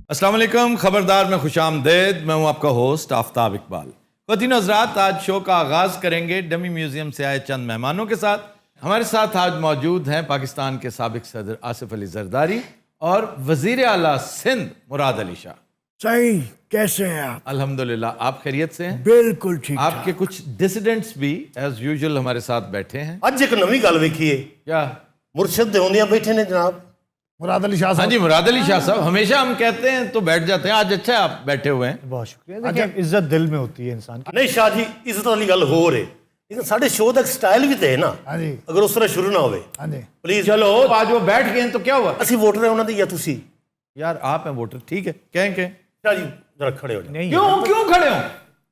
अस्सलाम वालेकुम, खबरदार में खुशामदेद। मैं हूं आपका होस्ट आफ्ताब इकबाल। ख़वातीन हज़रात, आज शो का आगाज़ करेंगे डमी म्यूज़ियम से आए चंद मेहमानों के साथ। हमारे साथ आज मौजूद हैं पाकिस्तान के साबिक़ सदर आसिफ अली जरदारी और वज़ीर आला सिंध मुराद अली शाह। सही, कैसे हैं आप? अल्हम्दुलिल्लाह, आप खैरियत से हैं? बिल्कुल ठीक। आपके कुछ डिसिडेंट्स भी एज यूजुअल हमारे साथ बैठे हैं। ਅੱਜ ਇੱਕ ਨਵੀਂ ਗੱਲ ਵੇਖੀ ਏ क्या? ਮੁਰਸ਼ਦ ਦੇ ਹੁੰਦਿਆਂ ਬੈਠੇ ਨੇ ਜਨਾਬ। मुराद अली शाह हाँ साहब। जी, मुराद अली शाह साहब। हमेशा हम कहते हैं तो बैठ जाते हैं, आज अच्छा है आप बैठे हुए हैं। बहुत शुक्रिया। देखिए, इज्जत दिल में होती है इंसान की। ਨਹੀਂ ਸ਼ਾਹ ਜੀ, ਇੱਜ਼ਤ ਵਾਲੀ ਗੱਲ ਹੋਰ ਏ, ਲੇਕਿन ਸਾਡੇ ਸ਼ੋਅ ਦਾ ਇੱਕ ਸਟਾਈਲ ਵੀ ਤੇ ਹੈ ਨਾ। हाँ जी, ਅਗਰ ਉਸ ਤਰ੍ਹਾਂ ਸ਼ੁਰੂ ਨਾ ਹੋਵੇ हाँ जी। ਪਲੀਜ਼। चलो, आज वो बैठ गए हैं तो क्या हुआ? ਅਸੀਂ ਵੋਟਰ ਹੈ ਉਹਨਾਂ ਦੇ ਜਾਂ ਤੁਸੀਂ? यार आप हैं वोटर, ठीक है, कहें ਸ਼ਾਹ ਜੀ जरा खड़े हो जाओ। नहीं, क्यों क्यों खड़े हो?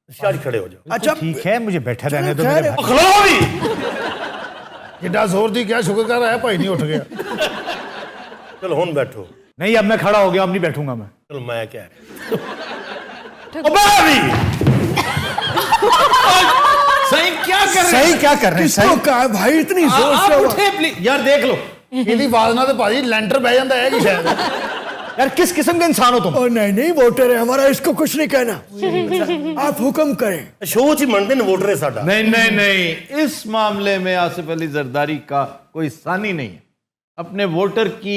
शाह जी खड़े हो जाओ। अच्छा ठीक है, मुझे बैठा रहने दो। खैर मेरे है। भाई। खड़ो भी। किड्डा जोर दी क्या शुक्र कर रहा है, भाई नहीं उठ गया। चलो हुन बैठो। नहीं, अब मैं खड़ा हो गया, अब नहीं बैठूंगा मैं। चलो मैं क्या भी सही क्या कर रहे सही क्या कर रहे हैं? किसको कहा है भाई इतनी हैं? जोर आप से? उठे प्लीज। यार देख लो, ਇਹਦੀ ਆਵਾਜ਼ ਨਾਲ ਤੇ ਭਾਜੀ ਲੈਂਟਰ ਬਹਿ ਜਾਂਦਾ ਹੈ ਕਿ ਸ਼ਾयद। यार, किस किस्म के इंसान हो तुम? ओ नहीं नहीं, वोटर है हमारा, इसको कुछ नहीं कहना। आप हुक्म करें। शो च ही मनते ने वोटर है साडा। नहीं नहीं नहीं, इस मामले में आसिफ अली जरदारी का कोई सानी नहीं है। अपने वोटर की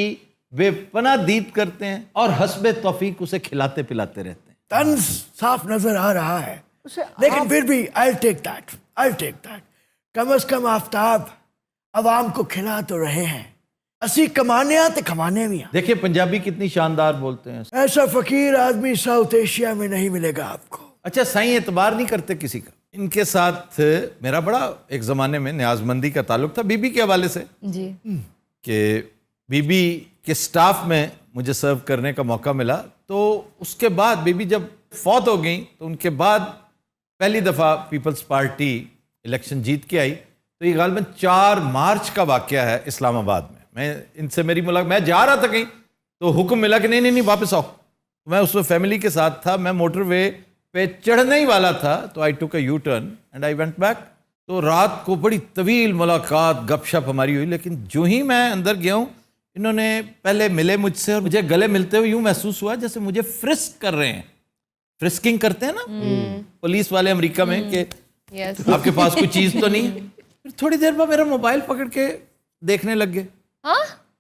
बेपनाह दीद करते हैं और हस्बे तौफीक उसे खिलाते पिलाते रहते हैं। तंज साफ नजर आ रहा है, लेकिन फिर भी आई टेक दैट। कम से कम आफ्ताब अवाम को खिला तो रहे हैं, असी कमाने आते खमाने भी। देखिए पंजाबी कितनी शानदार बोलते हैं। ऐसा फकीर आदमी साउथ एशिया में नहीं मिलेगा आपको। अच्छा, साईं एतबार नहीं करते किसी का। इनके साथ मेरा बड़ा एक ज़माने में न्याजमंदी का ताल्लुक था बीबी के हवाले से जी। कि बीबी के स्टाफ में मुझे सर्व करने का मौका मिला। तो उसके बाद बीबी जब फौत हो गई तो उनके बाद पहली दफ़ा पीपल्स पार्टी इलेक्शन जीत के आई। तो ये गालिबन 4 मार्च का वाक़या है इस्लामाबाद में। मैं इनसे मेरी मुलाकात, मैं जा रहा था कहीं तो हुक्म मिला कि नहीं वापस आओ। मैं उस वक्त फैमिली के साथ था, मैं मोटरवे पे चढ़ने ही वाला था तो I took a U turn and I went back. तो रात को बड़ी तवील मुलाकात गपशप हमारी हुई, लेकिन जो ही मैं अंदर गया हूँ इन्होंने पहले मिले मुझसे और मुझे गले मिलते हुए यूँ महसूस हुआ जैसे मुझे फ्रिस्क कर रहे हैं। फ्रिस्किंग करते हैं ना पुलिस वाले अमेरिका में कि यस। आपके पास कोई चीज़ तो नहीं है। फिर थोड़ी देर बाद मेरा मोबाइल पकड़ के देखने लग गए,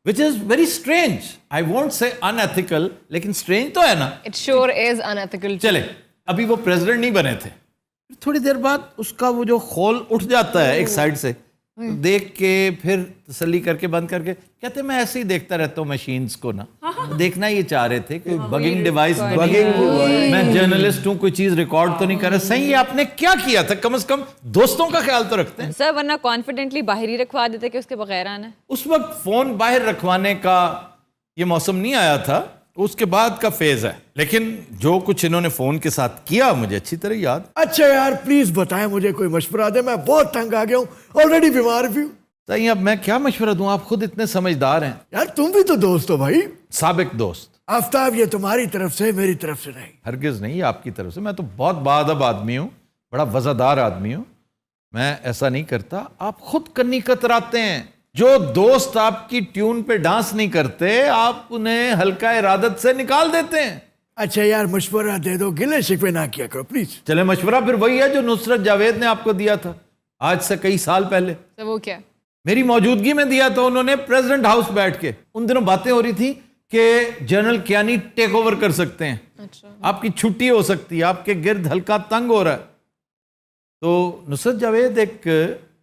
which is very strange. I won't say unethical, लेकिन स्ट्रेंज तो है ना। It sure is unethical. चले, अभी वो प्रेसिडेंट नहीं बने थे, फिर थोड़ी देर बाद उसका वो जो खोल उठ जाता है एक साइड से, तो देख के फिर तसल्ली करके बंद करके कहते मैं ऐसे ही देखता रहता हूँ मशीन्स को ना। देखना ये चाह रहे थे कि बगिंग डिवाइस, मैं जर्नलिस्ट हूँ, कोई चीज रिकॉर्ड तो नहीं कर रहा। सही है, आपने क्या किया था? कम से कम दोस्तों का ख्याल तो रखते हैं सर, वरना कॉन्फिडेंटली बाहर ही रखवा देते कि उसके बगैर आना है। उस वक्त फोन बाहर रखवाने का ये मौसम नहीं आया था, उसके बाद का फेज है। लेकिन जो कुछ इन्होंने फोन के साथ किया मुझे अच्छी तरह याद। अच्छा यार प्लीज बताएं, मुझे कोई मशवरा दे, मैं बहुत तंग आ गया हूँ, ऑलरेडी बीमार भी हूँ। सही, अब मैं क्या मशवरा दूं? आप खुद इतने समझदार हैं। यार तुम भी तो दोस्त हो भाई। साबिक दोस्त। आफ्ताब, ये तुम्हारी तरफ से, मेरी तरफ से नहीं। हरगिज नहीं, आपकी तरफ से। मैं तो बहुत बाअदब आदमी हूँ, बड़ा वज़ादार आदमी हूँ, मैं ऐसा नहीं करता। आप खुद कन्नी कतराते हैं। जो दोस्त आपकी ट्यून पे डांस नहीं करते आप उन्हें हल्का इरादत से निकाल देते हैं। अच्छा यार मशवरा दे दो, गिले शिकवे ना किया करो प्लीज। चले, मशवरा फिर वही है जो नुसरत जावेद ने आपको दिया था आज से कई साल पहले। तो वो क्या? मेरी मौजूदगी में दिया था उन्होंने। प्रेसिडेंट हाउस बैठ के उन दिनों बातें हो रही थी कि जनरल कियानी टेक ओवर कर सकते हैं, अच्छा। आपकी छुट्टी हो सकती है, आपके गिर्द हल्का तंग हो रहा है। तो नुसरत जावेद एक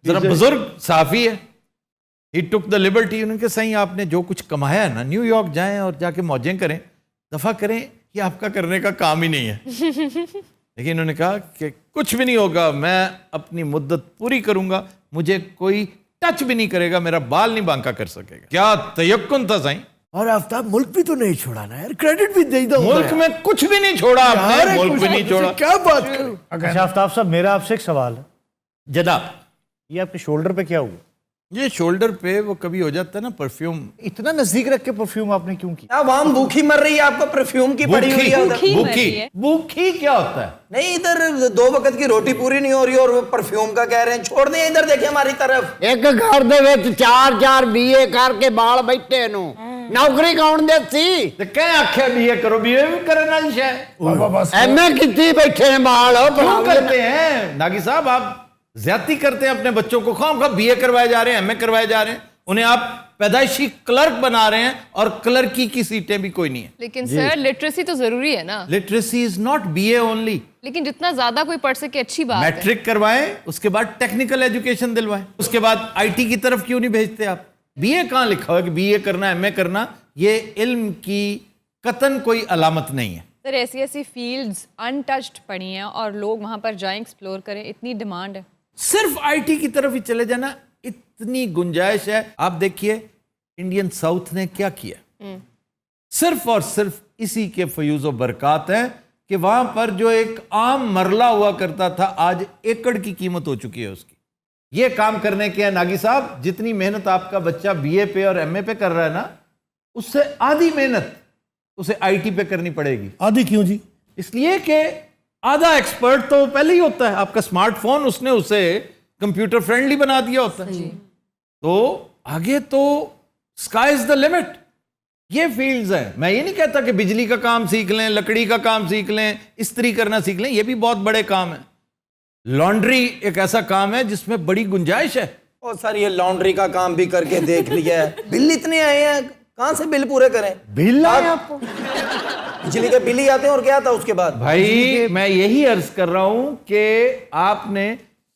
जरा बुजुर्ग सहाफी है, ही टुक द लिबर्टी। उनके सही आपने जो कुछ कमाया है ना, न्यूयॉर्क जाएं और जाके मौजें करें, दफा करें, ये आपका करने का काम ही नहीं है। लेकिन उन्होंने कहा कि कुछ भी नहीं होगा, मैं अपनी मुद्दत पूरी करूंगा, मुझे कोई टच भी नहीं करेगा, मेरा बाल नहीं बांका कर सकेगा। क्या तयक्कुन था साईं। और आफ्ताब मुल्क भी तो नहीं छोड़ा ना यार, क्रेडिट भी दे दो। मुल्क में कुछ भी नहीं छोड़ा आपने, मुल्क भी नहीं छोड़ा। क्या बात करूं? अच्छा आफ्ताब साहब, मेरा आपसे एक सवाल है। जनाब, ये आपके शोल्डर पे क्या हुआ? ये शोल्डर पे वो कभी हो जाता है ना परफ्यूम, इतना नजदीक रख के परफ्यूम आपने क्यों किया? आवाम भूखी मर रही है, आपको परफ्यूम की पड़ी हुई है उधर। भूखी मर भूखी रही है। भूखी क्या होता है? नहीं, इधर 2 वक्त की रोटी पूरी नहीं हो रही और परफ्यूम का कह रहे हैं। छोड़ दें, इधर देखिए हमारी तरफ। एक घर दे ਵਿੱਚ 4-4 बीए करके बाल बैठे नु नौकरी कौन देती तो क्या आख्या बीए करो, बीए भी करना चाहिए। एमए कितनी बैठे हैं बाल क्यों करते हैं नागी साहब? आप ज्यादती करते हैं अपने बच्चों को, खाम बीए करवाए जा रहे हैं, एमए करवाए जा रहे हैं, उन्हें आप पैदाइशी क्लर्क बना रहे हैं और क्लर्की की सीटें भी कोई नहीं है। लेकिन सर लिटरेसी तो जरूरी है ना। Literacy is not BA only. लेकिन जितना ज्यादा कोई पढ़ सके अच्छी बात है। मैट्रिक करवाएं, उसके बाद टेक्निकल एजुकेशन दिलवाएं, उसके बाद आईटी की तरफ क्यों नहीं भेजते आप? बीए कहां लिखा हुआ है कि बीए करना, एमए करना? ये इल्म की कतन कोई अलामत नहीं है। सर ऐसी ऐसी फील्ड्स अनटच्ड पड़ी हैं और लोग वहां पर जाएं, एक्सप्लोर करें, इतनी डिमांड है। सिर्फ आईटी की तरफ ही चले जाना, इतनी गुंजाइश है। आप देखिए इंडियन साउथ ने क्या किया, सिर्फ और सिर्फ इसी के फयूज बरकत है कि वहां पर जो एक आम मरला हुआ करता था, आज एकड़ की कीमत हो चुकी है उसकी। ये काम करने के नागी साहब, जितनी मेहनत आपका बच्चा बीए पे और एमए पे कर रहा है ना, उससे आधी मेहनत उसे आईटी पे करनी पड़ेगी। आधी क्यों जी? इसलिए कि आधा एक्सपर्ट तो पहले ही होता है। आपका स्मार्टफोन उसने उसे कंप्यूटर फ्रेंडली बना दिया होता है, तो आगे तो स्काई इज द लिमिट। ये फील्ड्स हैं। मैं ये नहीं कहता कि बिजली का काम सीख लें, लकड़ी का काम सीख लें, इस्त्री करना सीख लें, ये भी बहुत बड़े काम है। लॉन्ड्री एक ऐसा काम है जिसमें बड़ी गुंजाइश है। और सर ये लॉन्ड्री का काम भी करके देख लिया है, बिल इतने आए हैं, कहां से बिल पूरे करें? बिल आए आपको? बिजली के बिल ही आते हैं और क्या आता है उसके बाद? भाई मैं यही अर्ज कर रहा हूं कि आपने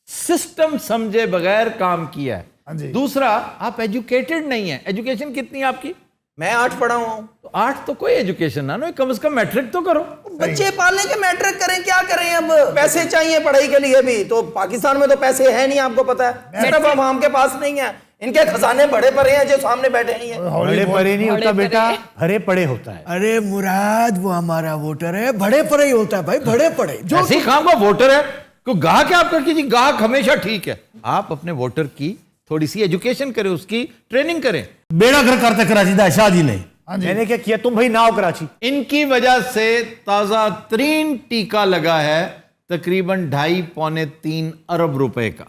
सिस्टम समझे बगैर काम किया है। दूसरा, आप एजुकेटेड नहीं है। एजुकेशन कितनी है आपकी? मैं 8 पढ़ा हुआ हूं। तो 8 तो कोई एजुकेशन ना, कम से कम मैट्रिक तो करो। बच्चे पालने के मैट्रिक करें, क्या करें? अब पैसे चाहिए पढ़ाई के लिए भी, तो पाकिस्तान में तो पैसे है नहीं, आपको पता है। सिर्फ आवाम के पास नहीं है, इनके खजाने बड़े पड़े हैं जो सामने बैठे हैं। बड़े पड़े नहीं होता बेटा, भरे पड़े होता है। अरे मुराद, वो हमारा वोटर है, बड़े पड़े ही होता है भाई, बड़े पड़े। जो ऐसे ही काम का वोटर है, तो गाहक आपका कीजिए, गाहक हमेशा ठीक है। आप अपने वोटर की थोड़ी सी एजुकेशन करें, उसकी ट्रेनिंग करें। बेड़ा कर करते कराची दा शाह जी ने। मैंने क्या किया? तुम भाई नाव कराची। इनकी वजह से ताजा तरीन टीका लगा है तकरीबन 2.5-3 अरब रुपए का,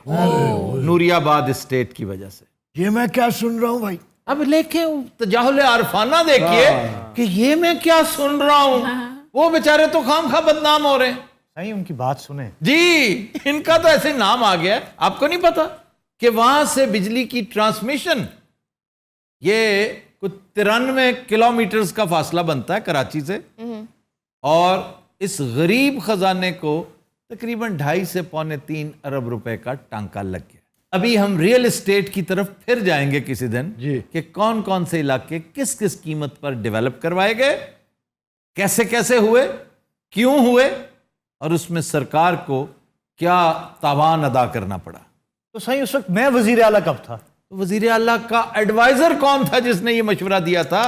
नूरियाबाद स्टेट की वजह से। ये मैं क्या सुन रहा हूँ भाई? अब लेके तजाहुल आरफाना देखिए कि ये मैं क्या सुन रहा हूं। वो बेचारे तो खामखा बदनाम हो रहे हैं। सही, उनकी बात सुने जी, इनका तो ऐसे नाम आ गया है। आपको नहीं पता कि वहां से बिजली की ट्रांसमिशन, ये कुछ 93 किलोमीटर का फासला बनता है कराची से, और इस गरीब खजाने को तकरीबन 2.5 से 2.25 अरब रुपए का टांका लग गया। अभी हम रियल एस्टेट की तरफ फिर जाएंगे किसी दिन कि कौन कौन से इलाके किस किस कीमत पर डेवलप करवाए गए, कैसे कैसे हुए, क्यों हुए, और उसमें सरकार को क्या तावान अदा करना पड़ा। तो सही, उस वक्त मैं वजीर आला कब था? तो वजीर आला का एडवाइजर कौन था जिसने ये मशवरा दिया था?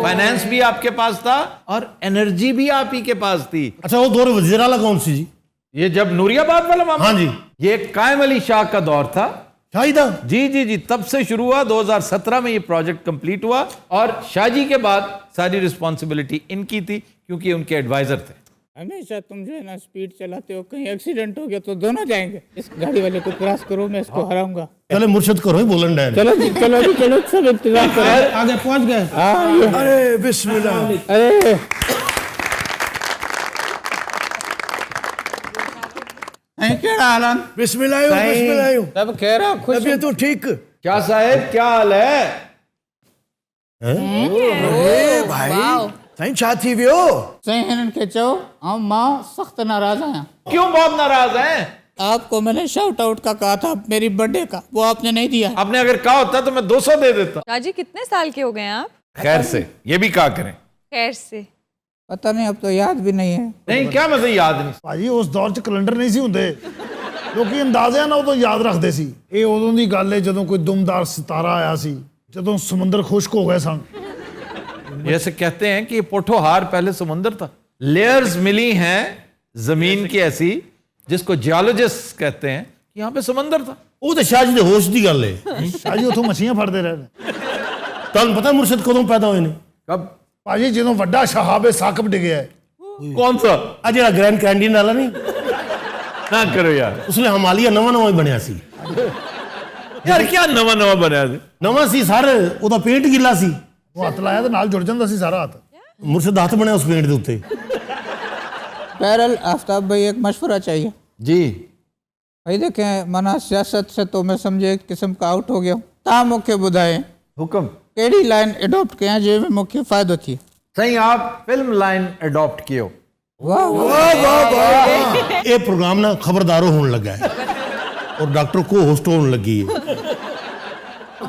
फाइनेंस भी आपके पास था और एनर्जी भी आप ही के पास थी। अच्छा, वो दौर वजीर आला कौन सी जी? ये जब नूरियाबाद वाला मामला, हाँ जी, ये कायम अली शाह का दौर था। शाहिदा जी जी जी, तब से शुरू हुआ। 2017 में ये प्रोजेक्ट कंप्लीट हुआ और शाहजी के बाद सारी रिस्पॉन्सिबिलिटी इनकी थी क्योंकि उनके एडवाइजर थे। हमेशा तुम जो है ना स्पीड चलाते हो, कहीं एक्सीडेंट हो गया तो दोनों जाएंगे। इस गाड़ी वाले को क्रॉस करो, मैं इसको हराऊंगा। चले मुर्शद करो ही बोलन डैन। चलो जी, चलो जी, चलो, सब इंतजाम करो। आगे पहुंच गए। हाँ, ये- अरे बिस्मिल्लाह। अरे क्या हाल है? बिस्मिल्लाह बिस्मिल्लाह। सब कह रहा खुश तबीयत तो ठीक? क्या साहेब, क्या हाल है? अरे भाई सही छाती भी हो। सही हिनन के चो, हम माँ सख्त नाराज हैं। क्यों बहुत नाराज हैं? आपको मैंने शाउट आउट का कहा था मेरी बर्थडे का, वो आपने नहीं दिया। आपने अगर कहा होता तो मैं 200 दे देता। राजी कितने साल के हो गए हैं आप? खैर से, ये भी कहा करें। खैर से पता नहीं, अब तो याद भी नहीं है। नहीं, क्या मतलब याद नहीं? ਭਾਜੀ ਉਸ ਦੌਰ 'ਚ ਕੈਲੰਡਰ ਨਹੀਂ ਸੀ ਹੁੰਦੇ, ਲੋਕੀ ਅੰਦਾਜ਼ਿਆਂ ਨਾਲ ਉਦੋਂ ਯਾਦ ਰੱਖਦੇ ਸੀ। ਇਹ ਉਦੋਂ ਦੀ ਗੱਲ ਹੈ ਜਦੋਂ ਕੋਈ ਦੁਮਦਾਰ ਸਿਤਾਰਾ ਆਇਆ ਸੀ, ਜਦੋਂ ਸਮੁੰਦਰ ਖੁਸ਼ਕ ਹੋ ਗਏ ਸਨ। जैसे कहते हैं कि ये पोठोहार पहले समुंदर था। लेयर्स मिली हैं जमीन की ऐसी, जिसको जियोलॉजिस्ट कहते हैं, यहाँ पे समंदर था। ਉਹ ਤਾਂ ਸ਼ਾਹ ਜੀ ਦੇ ਹੋਸ਼ ਦੀ ਗੱਲ ਹੈ। ਸ਼ਾਹ ਜੀ ਉੱਥੋਂ ਮੱਛੀਆਂ ਫੜਦੇ ਰਹੇ ਨੇ। ਤੁਹਾਨੂੰ ਪਤਾ ਮੁਰਸ਼ਦ ਕਦੋਂ ਪੈਦਾ ਹੋਏ ਨੇ? कब? ਭਾਜੀ ਜਦੋਂ ਵੱਡਾ ਸ਼ਹਾਬ ਸਾਕਬ ਡਿੱਗਿਆ ਹੈ, कौन सा? ਆ ਜਿਹੜਾ ਗ੍ਰੈਂਡ ਕੈਂਡੀਨ ਵਾਲਾ ਨਹੀਂ, ना करो यार ਉਸਨੇ ਹਿਮਾਲਿਆ ਨਵਾਂ ਹੀ ਬਣਿਆ ਸੀ। यार क्या नवा नवा बनाया थे? ਨਵਾਂ ਸੀ ਸਰ, ਉਹਦਾ ਪੇਂਟ ਗਿੱਲਾ ਸੀ, ਉਹ ਹੱਥ ਲਾਇਆ ਤੇ ਨਾਲ ਜੁੜ ਜਾਂਦਾ ਸੀ ਸਾਰਾ ਹੱਥ। ਮੁਰਸ਼ਦ ਦਾ ਹੱਥ ਬਣਿਆ ਉਸ ਪੇਂਟ ਦੇ ਉੱਤੇ। बहरहाल आफ्ताब भाई एक मशवरा चाहिए जी भाई। देखें मना सियासत से तो मैं समझे एक किस्म का आउट हो गया हूँ। ता मुख्य बुधाए हुक्म केड़ी लाइन एडॉप्ट कया जे में मुख्य फायदो थी। सही आप फिल्म लाइन अडॉप्ट कियो। वाह वाह ਇਹ ਪ੍ਰੋਗਰਾਮ ਨਾ ਖਬਰਦਾਰੋ ਹੋਣ ਲੱਗਾ ਹੈ ਔਰ ਡਾਕਟਰ ਕੋ ਹੋਸਟ ਹੋਣ ਲੱਗੀ ਹੈ।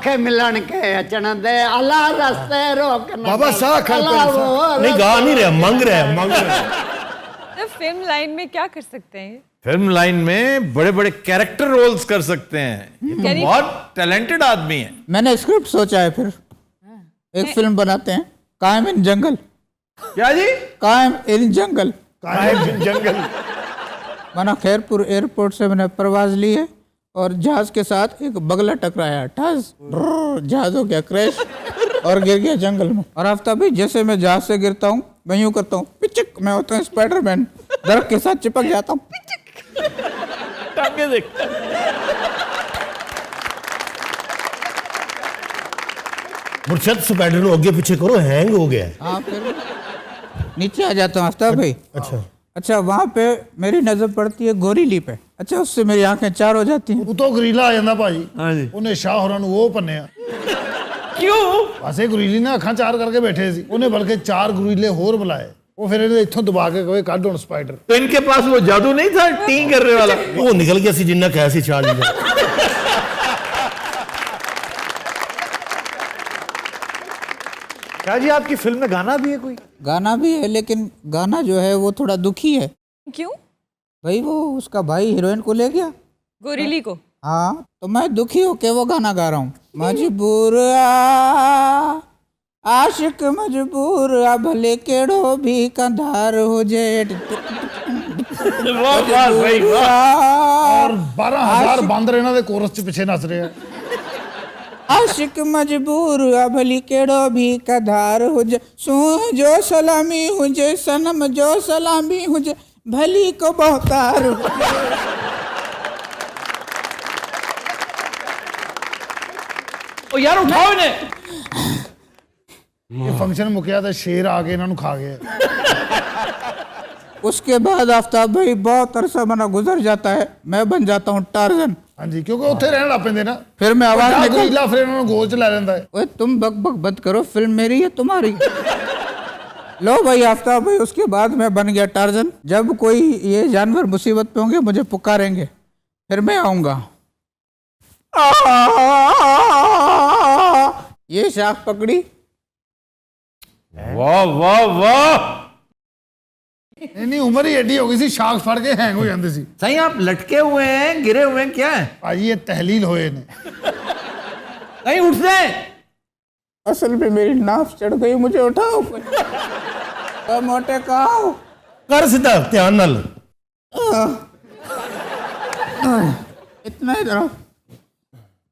के मिलन के अचन दे अला रस्ते रोकना बाबा साह खा ਨਹੀਂ ਗਾ नहीं रहा, मंग रहा है, मंग रहा है। तो फिल्म लाइन में क्या कर सकते हैं ये? फिल्म लाइन में बड़े बड़े कैरेक्टर रोल्स कर सकते हैं। ये तो यानी- बहुत टैलेंटेड आदमी है। मैंने स्क्रिप्ट सोचा है, फिर एक फिल्म बनाते हैं, कायम इन जंगल। क्या जी? कायम इन जंगल। जंगल। माना खैरपुर एयरपोर्ट से मैंने परवाज ली है और जहाज के साथ एक बगला टकराया, ठस जहाज हो गया क्रैश और गिर गया जंगल में। और आफ्ताब भाई जैसे मैं जहाज से गिरता हूँ मैं यूं करता हूँ पिचक, मैं होता हूँ स्पाइडरमैन, दरख्त के साथ चिपक जाता हूँ पिचक। टांगे देख। मुर्शद स्पाइडर ਨੂੰ ਅੱਗੇ ਪਿੱਛੇ ਕਰੋ, हैंग हो गया है। हाँ फिर नीचे आ जाता हूँ आफ्ताब भाई। अच्छा वहाँ पे मेरी नजर पड़ती है गोरीली पे। अच्छा उससे मेरी आंखें चार हो जाती हैं। ਉਤੋਂ ਗਰੀਲਾ ਆ ਜਾਂਦਾ ਭਾਜੀ। ਹਾਂਜੀ। ਉਹਨੇ ਸ਼ਾਹ ਹੋਰਾਂ ਨੂੰ ਉਹ ਪੰਨਿਆ। क्यों? ਪਾਸੇ ਗਰੀਲੀ ਨੇ ਅੱਖਾਂ ਚਾਰ ਕਰਕੇ ਬੈਠੇ ਸੀ, ਉਹਨੇ ਬਲਕਿ 4 ਗਰੀਲੇ ਹੋਰ ਬੁਲਾਏ। ਉਹ ਫਿਰ ਇਹਨੇ ਇੱਥੋਂ ਦਬਾ ਕੇ ਕਹੇ ਕੱਢ ਹੁਣ ਸਪਾਈਡਰ। तो इनके पास वो जादू नहीं था टी करने वाला? ਉਹ ਨਿਕਲ ਗਿਆ ਸੀ ਜਿੰਨਾ ਕਹਿ ਸੀ ਚਾਰਲੀ ਦਾ। क्या जी आपकी फिल्म में गाना भी है कोई? गाना भी है लेकिन गाना जो है वो थोड़ा दुखी है क्यों? भाई। वो उसका भाई हीरोइन को ले गया। गोरीली को? हाँ तो मैं दुखी होके वो गाना गा रहा हूँ। मजबूर आशिक मजबूर भले केड़ो भी कंधार हो जाए। ਔਰ 12000 ਬਾਂਦਰ ਇਹਨਾਂ ਦੇ ਕੋਰਸ 'ਚ ਪਿੱਛੇ ਨੱਚ ਰਹੇ ਆ। आशिक मजबूर भली केड़ो भी कधार हुजे, सूह जो सलामी हुजे, सनम जो सलामी हुजे, भली को बहुतार हुजे। ओ यार उठाओ इन्हें। ਇਹ ਫੰਕਸ਼ਨ ਮੁੱਕਿਆ ਤੇ ਸ਼ੇਰ ਆ ਕੇ ਇਹਨਾਂ ਨੂੰ ਖਾ ਗਿਆ। उसके बाद आफ्ताब भाई बहुत अरसा मना गुजर जाता है, मैं बन जाता हूँ टार्जन। ਹਾਂਜੀ ਕਿਉਂਕਿ ਉੱਥੇ ਰਹਿਣ ਲੱਗ ਪੈਂਦੇ ਨਾ। फिर मैं आवाज निकाल, ਗਰੀਲਾ ਫਿਰ ਇਹਨਾਂ ਨੂੰ ਗੋਲ 'ਚ ਲੈ ਲੈਂਦਾ ਹੈ। ओए तुम बक बक बंद करो, फिल्म मेरी है तुम्हारी। लो भाई आफ्ताब भाई, उसके बाद मैं बन गया टार्जन। जब कोई ये जानवर मुसीबत में होंगे मुझे पुकारेंगे, फिर मैं आऊंगा। ये शाख पकड़ी। वाह वाह वाह। ਇੰਨੀ ਉਮਰ ਹੀ ਐਡੀ ਹੋ ਗਈ ਸੀ, ਸ਼ਾਖ ਫੜ ਕੇ ਹੈਂਗ ਹੋ ਜਾਂਦੇ ਸੀ। सही आप लटके हुए हैं, गिरे हुए हैं, क्या है? ਭਾਜੀ ਇਹ ਤਹਿਲੀਲ ਹੋਏ ਨੇ। नहीं उठते। असल में मेरी नाफ चढ़ गई, मुझे उठाओ। तो मोटे कहो ਕਰ ਸਿੱਧਾ ਧਿਆਨ ਨਾਲ। इतना इधर आओ।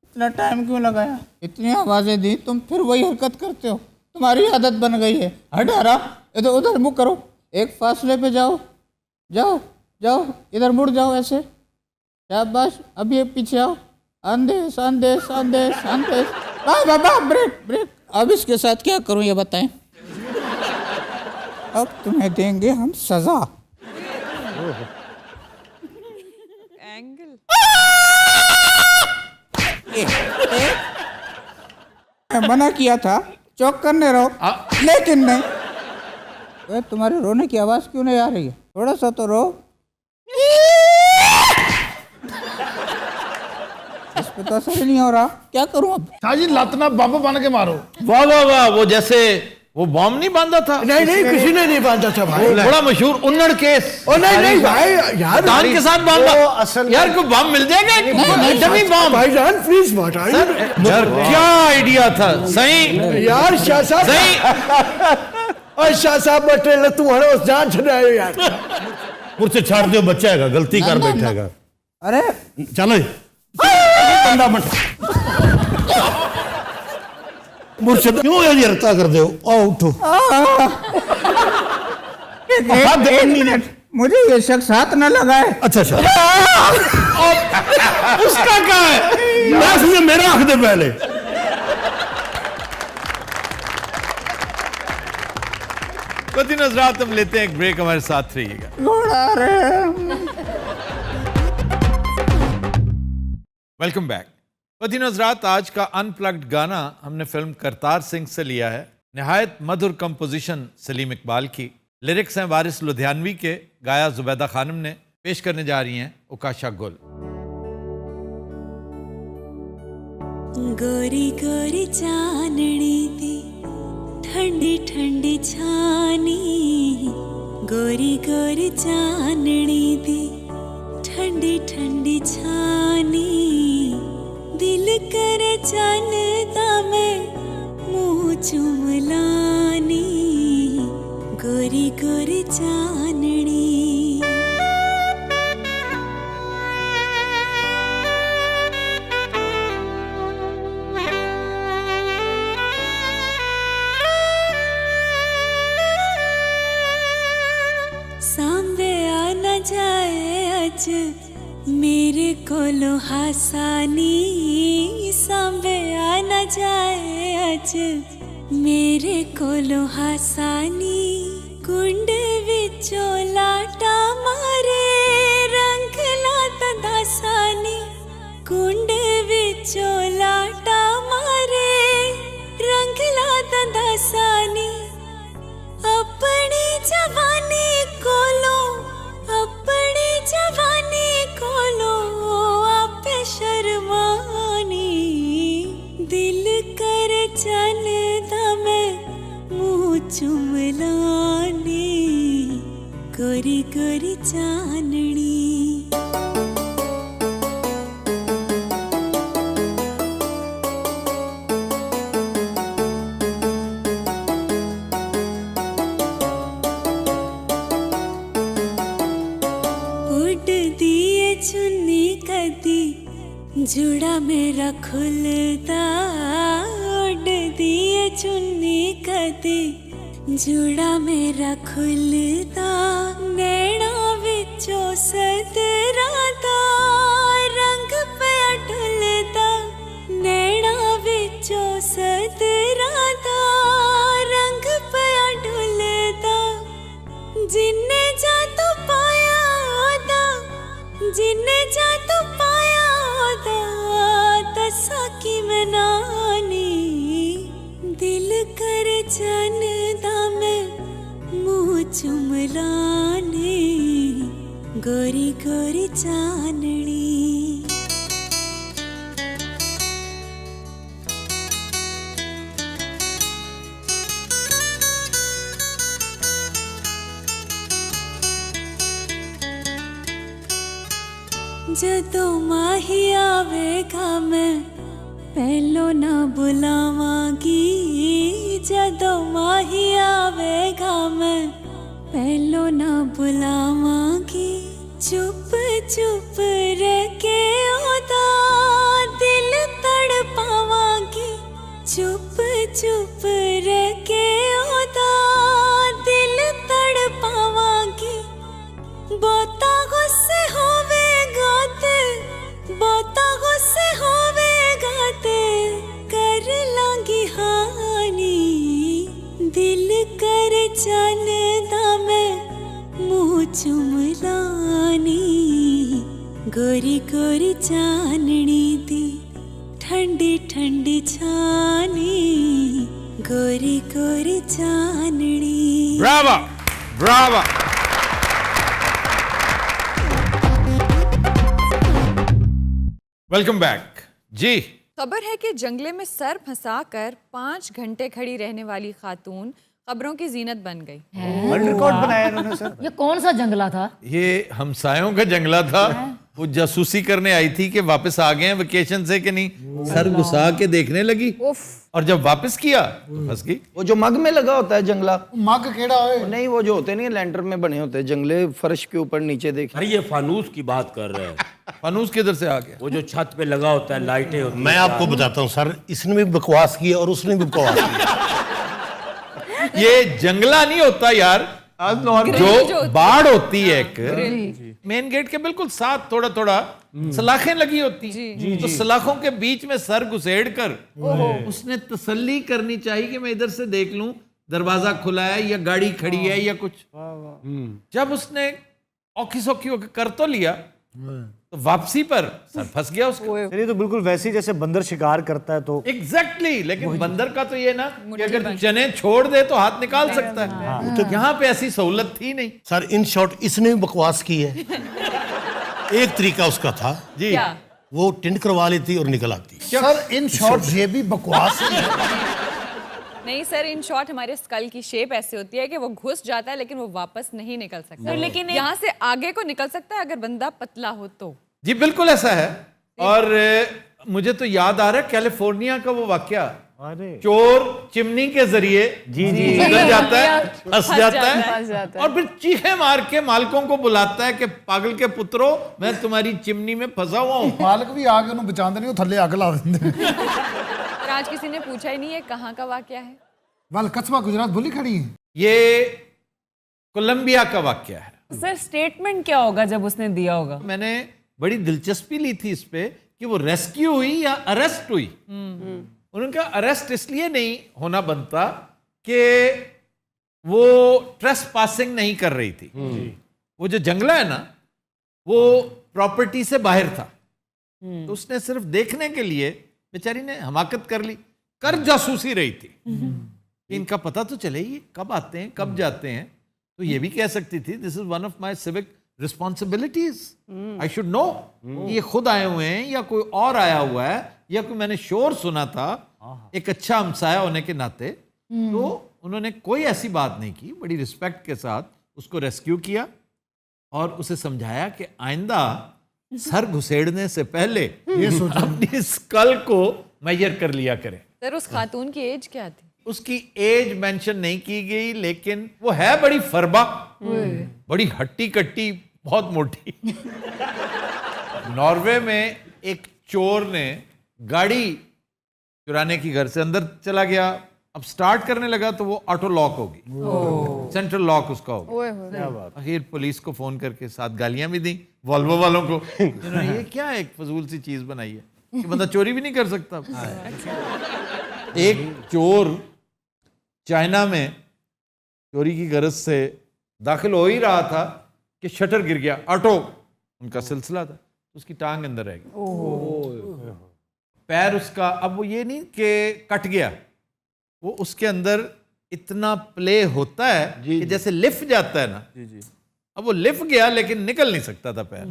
इतना टाइम क्यों लगाया, इतनी आवाजें दी, तुम फिर वही हरकत करते हो, तुम्हारी आदत बन गई है। हट हरा, इधर उधर मुँह करो, एक फासले पे जाओ, जाओ जाओ, इधर मुड़ जाओ ऐसे, शाबाश। अब ये पीछे आओ, अंदेश अंदेश अंदेश अंदेश। बाबा ब्रेक ब्रेक। अब इसके साथ क्या करूं ये बताएं। अब तुम्हें देंगे हम सजा। एंगल। मैं मना किया था चौक करने रहो, लेकिन नहीं। वे तुम्हारे रोने की आवाज क्यों नहीं आ रही है? थोड़ा सा तो रो। इस पे तो असर ही नहीं हो रहा, क्या करूं अब? ਸ਼ਾਹ ਜੀ ਲੱਤ ਨਾਲ ਬੰਬ ਬਣ ਕੇ ਮਾਰੋ। वाह वाह वाह। वो जैसे वो बॉम्ब नहीं बांधा था? नहीं नहीं किसी ने नहीं बांधा था भाई। वो बड़ा मशहूर उन्नड़ केस। ओ नहीं नहीं भाई यार, दान के साथ बांधा। वो असल में- यार को बॉम्ब मिल जाएगा? Dummy bomb. भाईजान प्लीज हटाइए यार क्या आइडिया था। सही यार। शाह साहब, सही। और शाह साहब बटे तू हड़ो जान छड़ायो यार। मुझसे छाड़ दो, बच्चा हैगा, गलती कर बैठेगा। अरे चलो बंदा बन मुर्शद क्यों ये रत्ता कर दो आओ उठो एक मिनट, मुझे ये शख्स हाथ न लगाए। अच्छा अच्छा उसका क्या है मैं समझे मेरा रख दे पहले वतीन हज़रात हम लेते हैं एक ब्रेक, हमारे साथ रहिएगा। Welcome back. वतीन हज़रात, आज का अनप्लग्ड गाना हमने फिल्म करतार सिंह से लिया है। निहायत मधुर कंपोजिशन सलीम इकबाल की, लिरिक्स हैं वारिस लुधियानवी के, गाया जुबैदा खानम ने। पेश करने जा रही हैं उकाशा गुल। गोरी गोरी चांदनी दी ठंडी ठंडी छानी, गोरी गोरी चांदनी दी ठंडी ठंडी छानी, दिल करे चनदा में मुँह चुमलानी, गोरी गोरी चांदनी। सांबे आना जाए अज मेरे कोलो हासानी, सांबे आना जाए अज मेरे कोलो हासानी, कुंड विचों लाटा मारे रंग लाता दासानी, कुंड विचों लाटा मारे रंग लाता दासानी, अपनी जवानी कोलो अपनी जवानी कोलो आप शर्मानी, दिल कर चनदा में मुँह चुमलानी, गोरी गोरी चांदनी। चुन्नी कदी जुड़ा मेरा खुलता, उड़ दिए चुन्नी कदी जुड़ा मेरा खुलता, नैना विचों सदराता रंग पे ढुलता, नैना विचों सदराता रंग पे ढुलता, जिन्ने जा तो पाया जिन्ने जा तो पाया दसा की मनानी, दिल कर चनदा में मुँह चुमलानी, गोरी गोरी चांदनी। जदों माही आवेगा मैं पहलो ना बुलावांगी, जदों माही आवेगा मैं पहलो ना बुलावांगी, चुप चुप रह के ओदा दिल तड़पावांगी, चुप चुप रह के ओदा दिल तड़पावांगी, बहुता गुस्से होवेगा ते बहुता गुस्से होवेगा ते कर लांगी हानी, दिल कर चनदा में मुँह चुमलानी, गोरी गोरी चांदनी दी ठंडी ठंडी छानी, गोरी गोरी चांदनी। Brava brava. वेलकम बैक जी। खबर है कि जंगले में सर फंसाकर 5 घंटे खड़ी रहने वाली खातून खबरों की जीनत बन गई। वर्ल्ड रिकॉर्ड बनाया इन्होंने सर। ये कौन सा जंगला था? ये हमसायों का जंगला था। वो जासूसी करने आई थी कि वापस आ गए हैं वेकेशन से कि नहीं, सर घुसा के देखने लगी और जब वापस किया तो फंस गई। वो जो मग में लगा होता है जंगला, मग केड़ा है? नहीं, वो जो होते नहीं लैंटर में बने होते हैं जंगले, फर्श के ऊपर नीचे देख। अरे ये फानूस की बात कर रहे हैं। फानूस किधर से आ गया? वो जो छत पे लगा होता है, लाइटें होती मैं आपको बताता हूँ सर, इसने भी बकवास की और उसने भी बकवास की। ये जंगला नहीं होता यार, जो बाढ़ होती है एक मेन गेट के बिल्कुल साथ थोड़ा थोड़ा सलाखें लगी होती हैं, तो सलाखों के बीच में सर घुसेड़ कर उसने तसल्ली करनी चाहिए कि मैं इधर से देख लूं दरवाजा खुला है या गाड़ी खड़ी है या कुछ। जब उसने औखी सौखी होकर कर तो लिया, तो वापसी पर सर फंस गया उसका। चलिए, तो बिल्कुल वैसे ही जैसे बंदर शिकार करता है तो एग्जैक्टली लेकिन बंदर का तो ये ना कि अगर तू चने छोड़ दे तो हाथ निकाल सकता है, तो यहाँ पे ऐसी सहूलत थी नहीं। सर इन शॉर्ट इसने भी बकवास की है। एक तरीका उसका था जी, वो टिंड करवा लेती और निकल आती। सर इन शॉर्ट ये भी बकवास है। नहीं सर, इन शॉर्ट हमारे स्कल की शेप ऐसी होती है कि वो घुस जाता है लेकिन वो वापस नहीं निकल सकता, लेकिन यहाँ से आगे को निकल सकता है अगर बंदा पतला हो तो। जी बिल्कुल ऐसा है। और मुझे तो याद आ रहा है कैलिफोर्निया का वो वाकया, चोर चिमनी के जरिए उधर जाता है, फंस जाता है और फिर चीखे मार के मालकों को बुलाता है कि पागल के पुत्रों, मैं तुम्हारी चिमनी में फंसा हुआ हूँ। मालक भी आके उन्हें बचाते नहीं, वो थल्ले अग ला देंगे। पर आज किसी ने पूछा ही नहीं है कहाँ का वाकया है। वाल कस्बा गुजरात भूली खड़ी है। ये कोलंबिया का वाकया है। सर स्टेटमेंट क्या होगा जब उसने दिया होगा? मैंने बड़ी दिलचस्पी ली थी इस पे कि वो रेस्क्यू हुई या अरेस्ट हुई। उनका अरेस्ट इसलिए नहीं होना बनता कि वो ट्रेसपासिंग नहीं कर रही थी। वो जो जंगला है ना, वो प्रॉपर्टी से बाहर था, तो उसने सिर्फ देखने के लिए बेचारी ने हमाकत कर ली, कर जासूसी रही थी कि इनका पता तो चले ये कब आते हैं कब जाते हैं। तो ये भी कह सकती थी this is one of my civic responsibilities, I should know ये खुद आए हुए हैं या कोई और आया हुआ है या कोई मैंने शोर सुना था, एक अच्छा हमसाया होने के नाते। तो उन्होंने कोई ऐसी बात नहीं की, बड़ी रिस्पेक्ट के साथ उसको रेस्क्यू किया और उसे समझाया कि आइंदा सर घुसेड़ने से पहले अपनी स्कल को मेजर कर लिया करें। सर उस खातून की एज क्या थी? उसकी एज मेंशन नहीं की गई, लेकिन वो है बड़ी फरबा, बड़ी हट्टी कट्टी, बहुत मोटी। नॉर्वे में एक चोर ने गाड़ी चुराने की घर से अंदर चला गया, अब स्टार्ट करने लगा तो वो ऑटो लॉक होगी, सेंट्रल लॉक उसका होगा। आखिर पुलिस को फोन करके साथ गालियां भी दी वॉल्वो वालों को, जिन्होंने ये क्या एक फजूल सी चीज बनाई है कि बंदा चोरी भी नहीं कर सकता। एक चोर चाइना में चोरी की गरज से दाखिल हो ही रहा था कि शटर गिर गया, ऑटो उनका सिलसिला था, उसकी टांग अंदर रह गई, पैर उसका, अब वो ये नहीं कि कट गया, वो उसके अंदर इतना प्ले होता है कि जैसे लिफ जाता है ना, अब वो लिफ गया लेकिन निकल नहीं सकता था पैर।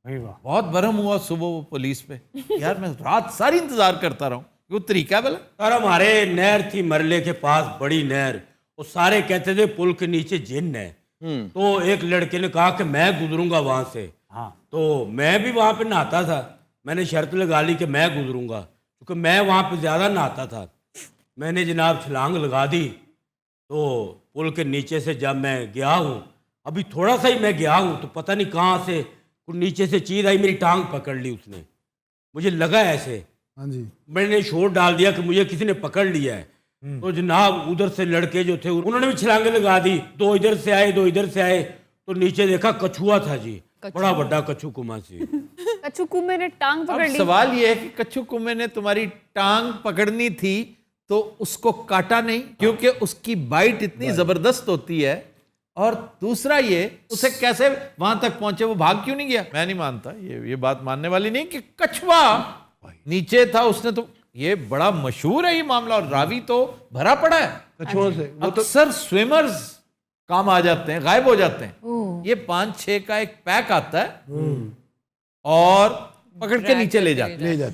बहुत बरहम हुआ सुबह वो पुलिस पे, यार मैं रात सारी इंतजार करता रहा हूँ, वो तरीका है बोला। सर हमारे नहर थी मरले के पास, बड़ी नहर, वो सारे कहते थे पुल के नीचे जिन्न है। तो एक लड़के ने कहा कि मैं गुजरूंगा वहां से, तो मैं भी वहां पे नहाता था, मैंने शर्त लगा ली कि मैं गुजरूंगा, क्योंकि मैं वहां पे ज्यादा नहाता था। मैंने जनाब छलांग लगा दी, तो पुल के नीचे से जब मैं गया हूँ, अभी थोड़ा सा ही मैं गया हूँ, तो पता नहीं कहाँ से नीचे से चीज आई, मेरी टांग पकड़ ली उसने, मुझे लगा ऐसे, हाँ जी, मैंने शोर डाल दिया कि मुझे किसी ने पकड़ लिया है। तो जनाब उधर से लड़के जो थे उन्होंने भी छलांगे लगा दी, दो इधर से आए दो इधर से आए, तो नीचे देखा कछुआ था जी, बड़ा बड़ा कछू कुमा से। कच्छू कुम्मे ने टांग पकड़ ली। सवाल ये है कि कच्छू कुम्मे ने तुम्हारी टांग पकड़नी थी तो उसको काटा नहीं, क्योंकि उसकी बाइट इतनी जबरदस्त होती है, और दूसरा ये उसे कैसे वहां तक पहुंचे, वो भाग क्यों नहीं गया? मैं नहीं मानता, ये बात मानने वाली नहीं कि कछुआ नीचे था, उसने तो, ये बड़ा मशहूर है ये मामला, और रावी तो भरा पड़ा है कछुओं से। अक्सर स्विमर्स काम आ जाते हैं, गायब हो जाते हैं, ये 5-6 का एक पैक आता है और पकड़ के नीचे ले जाते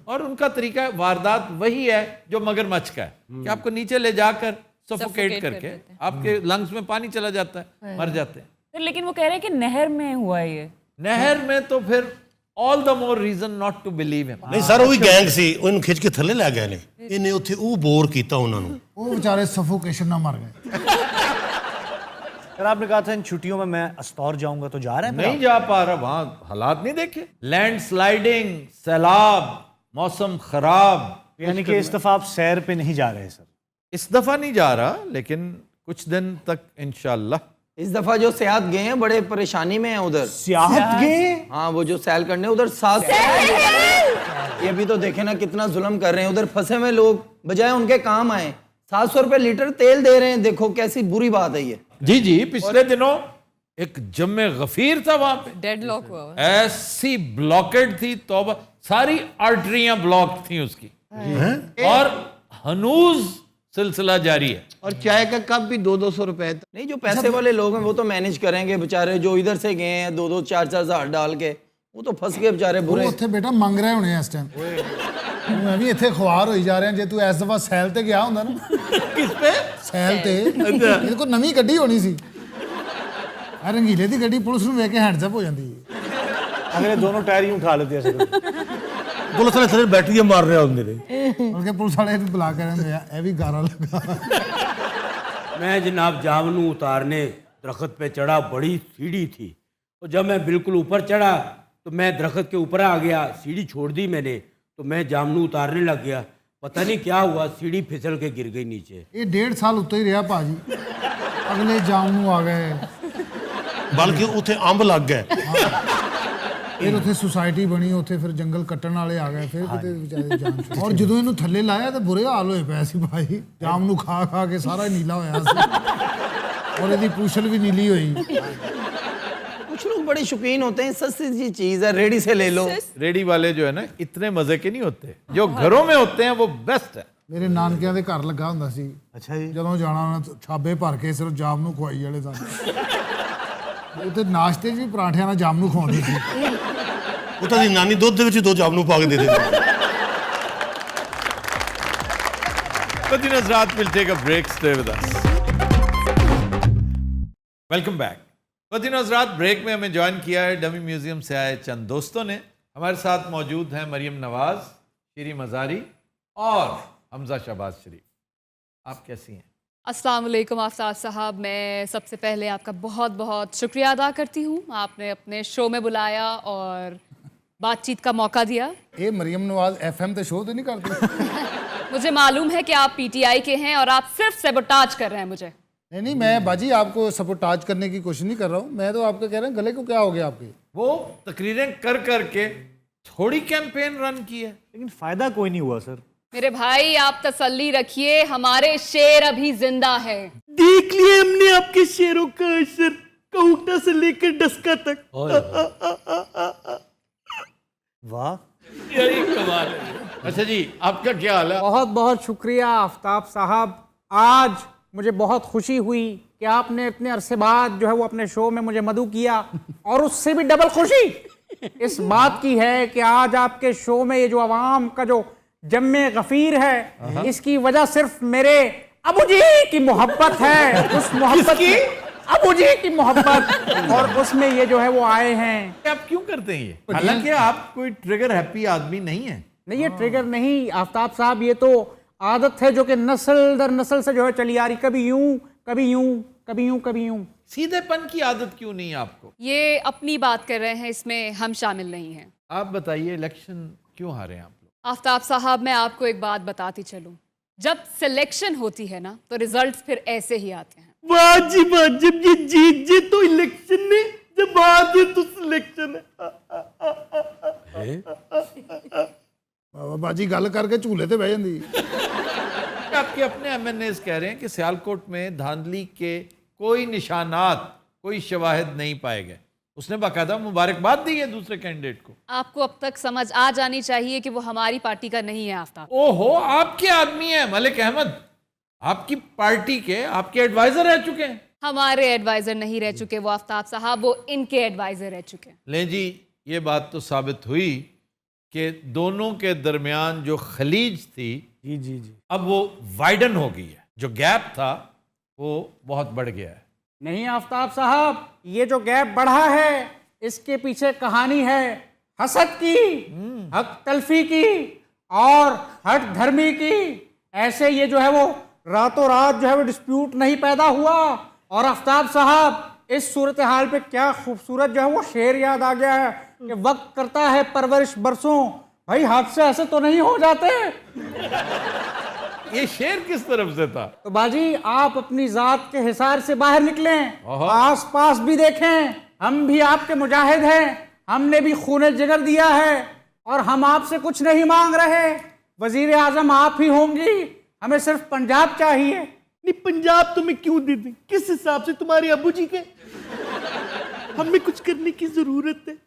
और उनका तरीका वारदात वही है जो मगरमच्छ का है कि आपको नीचे ले जाकर सफोकेट करके आपके लंग्स में पानी चला जाता है, मर जाते हैं। लेकिन वो कह रहे हैं कि नहर में हुआ ये। नहर में तो फिर all the more reason not to believe him. नहीं सर, वही गैंग सी, ਉਹਨੂੰ ਖਿੱਚ ਕੇ ਥੱਲੇ ਲੈ ਗਏ ਨੇ, ਇਹਨੇ ਉੱਥੇ ਉਹ ਬੋਰ ਕੀਤਾ ਉਹਨਾਂ ਨੂੰ, ਉਹ ਵਿਚਾਰੇ ਸਫੋਕੇਸ਼ਨ ਨਾਲ ਮਰ ਗਏ। सर आपने कहा था इन छुट्टियों में मैं अस्तौर जाऊंगा, तो जा रहे हैं? नहीं जा पा रहा, वहां हालात नहीं देखे, लैंडस्लाइडिंग, सैलाब, मौसम खराब। यानी कि इस दफा आप सैर पे नहीं जा रहे सर? इस दफा नहीं जा रहा, लेकिन कुछ दिन तक इंशाल्लाह। इस दफा जो सियाहत गए हैं बड़े परेशानी में हैं उधर। सियाहत गए? हाँ, वो जो सैल करने उधर 7 ये भी तो देखे ना कितना जुल्म कर रहे हैं उधर, फंसे हुए लोग बजाय उनके काम आए 700 रुपए लीटर तेल दे रहे हैं। देखो कैसी बुरी बात है ये। जी जी, पिछले दिनों एक जम्मे गफीर था वहां पे, डेडलॉक हुआ। ऐसी ब्लॉकेड थी, तौबा, सारी आर्टरियां ब्लॉक थी उसकी, और हनूज सिलसिला जारी है। और चाय का कप भी 200-200 रुपए। नहीं, जो पैसे वाले लोग हैं वो तो मैनेज करेंगे बेचारे, जो इधर से गए हैं 2-2, 4-4 हजार डाल के, वो तो फंस गए बेचारे बुरे। ਉੱਥੇ ਬੇਟਾ ਮੰਗ ਰਹੇ ਹੋਣੇ ਇਸ ਟਾਈਮ। ਮੈਂ ਵੀ ਇੱਥੇ ਖੁਆਰ ਹੋਈ ਜਾ ਰਿਹਾ, ਜੇ ਤੂੰ ਇਸ ਦਫਾ ਸੈਲ ਤੇ ਗਿਆ ਹੁੰਦਾ ਨਾ। किस पे? ਸੈਲ ਤੇ ਇਹਦੇ ਕੋਲ ਨਵੀਂ ਗੱਡੀ ਹੋਣੀ ਸੀ। ਆ ਰੰਗੀਲੇ ਦੀ ਗੱਡੀ ਪੁਲਿਸ ਨੂੰ ਵੇਖ ਕੇ ਹੈਂਡਸ ਅਪ ਹੋ ਜਾਂਦੀ ਹੈ। अगले दोनों टायर यूं उठा लेते हैं सर। ਪੁਲਿਸ ਵਾਲੇ ਸਾਰੇ ਬੈਟਰੀਆਂ ਮਾਰ ਰਹੇ ਹੁੰਦੇ ਨੇ। ਬਲਕਿ ਪੁਲਿਸ ਵਾਲੇ ਨੂੰ ਬੁਲਾ ਕੇ ਰਹਿੰਦੇ ਆ, ਇਹ ਵੀ ਗਾਰਾ ਲੱਗਾ। मैं जनाब जामनू उतारने दरख्त पे चढ़ा, बड़ी सीढ़ी थी, तो जब मैं बिल्कुल ऊपर चढ़ा तो मैं दरख्त के ऊपर आ गया, सीढ़ी छोड़ दी मैंने, तो मैं जामनू उतारने लग गया, पता नहीं क्या हुआ, सीढ़ी फिसल के गिर गई नीचे। ਇਹ 1.5 ਸਾਲ ਉੱਤੇ ਹੀ ਰਿਹਾ ਭਾਜੀ, ਅਗਲੇ ਜਾਮ ਨੂੰ ਆ ਗਏ। ਬਲਕਿ ਉੱਥੇ ਅੰਬ ਲੱਗ ਗਏ। ਫਿਰ ਉੱਥੇ ਸੁਸਾਇਟੀ ਬਣੀ, ਉੱਥੇ ਫਿਰ ਜੰਗਲ ਕੱਟਣ ਵਾਲੇ ਆ ਗਏ, ਫਿਰ ਕਿਤੇ ਵਿਚਾਰੇ ਜਾਨ ਛੁੱਟੀ। ਔਰ ਜਦੋਂ ਇਹਨੂੰ ਥੱਲੇ ਲਾਇਆ ਤਾਂ ਬੁਰੇ ਹਾਲ ਹੋਏ ਪਏ ਸੀ ਭਾਈ, ਜਾਮ ਨੂੰ ਖਾ ਖਾ ਕੇ ਸਾਰਾ ਹੀ ਨੀਲਾ ਹੋਇਆ ਸੀ, ਔਰ ਇਹਦੀ ਪੂਛਲ ਵੀ ਨੀਲੀ ਹੋਈ। कुछ लोग बड़े शौकीन होते हैं, सस्ती सी चीज है रेडी से ले लो। रेडी वाले जो है ना इतने मजे के नहीं होते, जो घरों में होते हैं वो बेस्ट है। ਮੇਰੇ ਨਾਨਕਿਆਂ ਦੇ ਘਰ ਲੱਗਾ ਹੁੰਦਾ ਸੀ। अच्छा जी। ਜਦੋਂ ਜਾਣਾ ਉਹਨਾਂ ਛਾਬੇ ਭਰ ਕੇ ਸਿਰਫ ਜਾਮ ਨੂੰ ਖਵਾਈ ਵਾਲੇ ਸਨ। ਉੱਥੇ ਨਾਸ਼ਤੇ 'ਚ ਵੀ ਪਰਾਂਠਿਆਂ ਨਾਲ ਜਾਮ ਨੂੰ ਖਵਾਉਂਦੇ ਸੀ। ਉਹ ਤਾਂ ਦੀ ਨਾਨੀ ਦੁੱਧ ਦੇ ਵਿੱਚ 2 ਜਾਮਨੂ ਪਾ ਕੇ ਦੇ ਦਿੰਦੀ। But Hazrat will take a break, stay with us. Welcome back. But Hazrat, break में हमें ज्वाइन किया है डमी म्यूजियम से आए चंद दोस्तों ने। हमारे साथ मौजूद हैं मरियम नवाज, शीरी मजारी और हमजा शहबाज शरीफ। आप कैसी हैं? अस्सलाम वालेकुम आफ्ताब साहब, मैं सबसे पहले आपका बहुत बहुत शुक्रिया अदा करती हूँ, आपने अपने शो में बुलाया और बातचीत का मौका दिया। ਇਹ ਮਰੀਮ ਨਵਾਜ਼ FM ਤੇ ਸ਼ੋਅ ਤੇ ਨਹੀਂ करती? मुझे मालूम है कि आप पीटीआई के हैं और आप सिर्फ सेबोटाज कर रहे हैं मुझे। नहीं नहीं, मैं बाजी आपको सपोर्टाज करने की कोशिश नहीं कर रहा हूँ, मैं तो आपको कह रहा हूँ गले को क्या हो गया आपके। वो तकरीरें कर करके थोड़ी कैंपेन रन की है, लेकिन फायदा कोई नहीं हुआ सर। मेरे भाई आप तसल्ली रखिए, हमारे शेर अभी जिंदा है। देख लिए हमने आपके शेरों का असर, कौटा से लेकर डस्का तक। वाह, यही कमाल है। अच्छा जी, आपका क्या हाल है? बहुत बहुत शुक्रिया आफ्ताब साहब, आज मुझे बहुत खुशी हुई कि आपने इतने अरसे बाद जो है वो अपने शो में मुझे मदऊ किया, और उससे भी डबल खुशी इस बात की है कि आज आपके शो में ये जो अवाम का जो जम्मे गफीर है, इसकी वजह सिर्फ मेरे अबू जी की मोहब्बत है। उस मोहब्बत की अबू जी की मोहब्बत, और उसमें ये जो है वो आए हैं। आप क्यों करते हैं ये? हालांकि आप कोई ट्रिगर हैप्पी आदमी नहीं है। नहीं, ये ट्रिगर नहीं आफ्ताब साहब, ये तो आदत है जो कि नस्ल दर नस्ल से जो है चली आ रही, कभी यूं कभी यूं कभी यूं कभी यूं। सीधेपन की आदत क्यों नहीं है आपको? ये अपनी बात कर रहे हैं, इसमें हम शामिल नहीं हैं। आप बताइए, इलेक्शन क्यों हारे आप लोग? आफ्ताब साहब, मैं आपको एक बात बताती चलूं, जब सिलेक्शन होती है ना तो रिजल्ट्स फिर ऐसे ही आते हैं। वाह जी वाह, जब ये जीत जे तो इलेक्शन है, जब हार जे तो सिलेक्शन है। बाजी गल करके झूले ते बह जांदी। आपके अपने एमएनएस कह रहे हैं कि सियालकोट में धांधली के कोई निशानात, कोई शवाहिद नहीं पाए गए। उसने बाकायदा मुबारकबाद दी है दूसरे कैंडिडेट को। आपको अब तक समझ आ जानी चाहिए कि वो हमारी पार्टी का नहीं है आफ्ताब। ओहो, आपके आदमी है मलिक अहमद, आपकी पार्टी के आपके एडवाइजर रह चुके हैं। हमारे एडवाइजर नहीं रह चुके वो आफ्ताब साहब, वो इनके एडवाइजर रह चुके हैं। ले जी, ये बात तो साबित हुई कि दोनों के दरमियान जो खलीज थी जी जी जी, अब वो वाइडन हो गई है, जो गैप था वो बहुत बढ़ गया है। नहीं आफ्ताब साहब, ये जो गैप बढ़ा है इसके पीछे कहानी है हसद की, हक तलफी की और हट धर्मी की। ऐसे ये जो है वो रातों रात जो है वो डिस्प्यूट नहीं पैदा हुआ, और आफ्ताब साहब इस सूरत हाल पे क्या खूबसूरत जो है वो शेर याद आ गया है कि वक्त करता है परवरिश बरसों, भाई हादसे ऐसे तो नहीं हो जाते। ये शेर किस तरफ से था? तो बाजी आप अपनी जात के हिसार से बाहर निकलें, आस पास भी देखें, हम भी आपके मुजाहिद हैं, हमने भी खूने जिगर दिया है और हम आपसे कुछ नहीं मांग रहे। वजीर आजम आप ही होंगी, हमें सिर्फ पंजाब चाहिए। नहीं, पंजाब तुम्हें क्यों दे दें? किस हिसाब से? तुम्हारे अबू जी के? हमें कुछ करने की जरूरत है।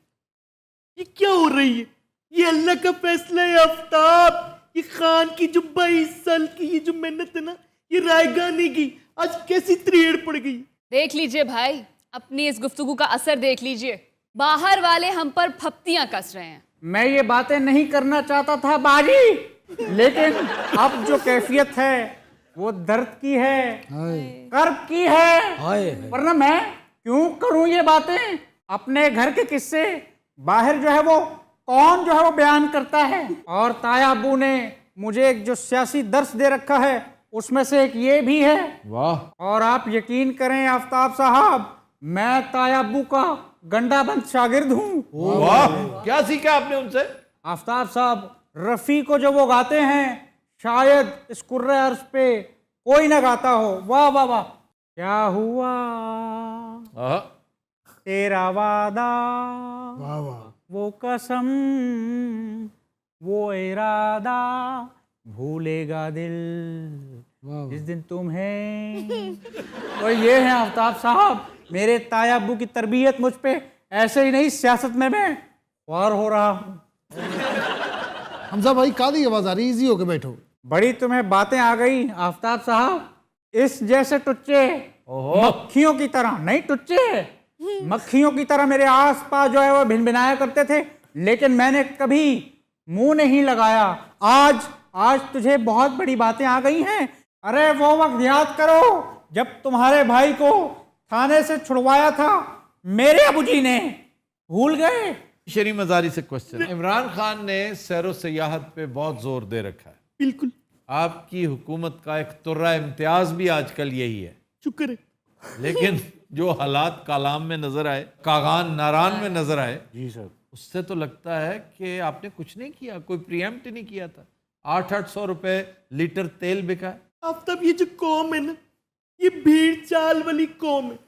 ये क्या हो रही है? ये अल्लाह का फैसला है आफ्ताब। ये खान की जो 22 साल की ये जो मेहनत है ना, ये रायगानी की आज कैसी त्रेड़ पड़ गई। देख लीजिए भाई, अपनी इस गुफ्तगू का असर देख लीजिए, बाहर वाले हम पर फप्तियां कस रहे हैं। मैं ये बातें नहीं करना चाहता था बाजी, लेकिन अब जो कैफियत है वो दर्द की है, कर्ब की है, वरना मैं क्यों करूं ये बातें? अपने घर के किस्से बाहर जो है वो कौन जो है वो बयान करता है? और ताया अब्बू ने मुझे एक जो सियासी दर्स दे रखा है उसमें से एक ये भी है। वाह। और आप यकीन करें आफ्ताब साहब, मैं ताया अब्बू का गंडाबंद शागिर्द हूँ। वाह, क्या सीखा आपने उनसे? आफ्ताब साहब, रफ़ी को जो वो गाते हैं, शायद इस कुर्रे अर्श पे कोई ना गाता हो। वाह वाह वाह। क्या हुआ तेरा वादा, वाह वाह, वो कसम, वो इरादा, भूलेगा दिल जिस दिन तुम्हें। और ये है आफ्ताब साहब, मेरे ताया अब्बू की तरबियत मुझ पे ऐसे ही नहीं, सियासत में मैं ख्वार हो रहा हूँ। हमजा भाई काली आवाज आ रही, इजी होके बैठो। बड़ी तुम्हें बातें आ गई आफ्ताब साहब। इस जैसे टुच्चे मक्खियों की तरह, नहीं टुच्चे मक्खियों की तरह मेरे आसपास जो है वो भिनभिनाया करते थे, लेकिन मैंने कभी मुंह नहीं लगाया। आज तुझे बहुत बड़ी बातें आ गई हैं। अरे वो वक्त याद करो जब तुम्हारे भाई को थाने से छुड़वाया था मेरे अबूजी ने, भूल गए? शरी मजारी से क्वेश्चन, इमरान खान ने सैरो सयाहत पे बहुत जोर दे रखा है। बिल्कुल। आपकी हुकूमत का एक तुर्रा इम्तियाज भी आजकल यही है। शुक्र है। लेकिन जो हालात कालाम में नजर आए, कागान नारान में नजर आए, जी सर, उससे तो लगता है कि आपने कुछ नहीं किया, कोई प्रीएम्प्ट नहीं किया था। 800 रुपए लीटर तेल बिका है। आफ्ताब, ये जो कौम है ना, ये भीड़ चाल वाली कौम है।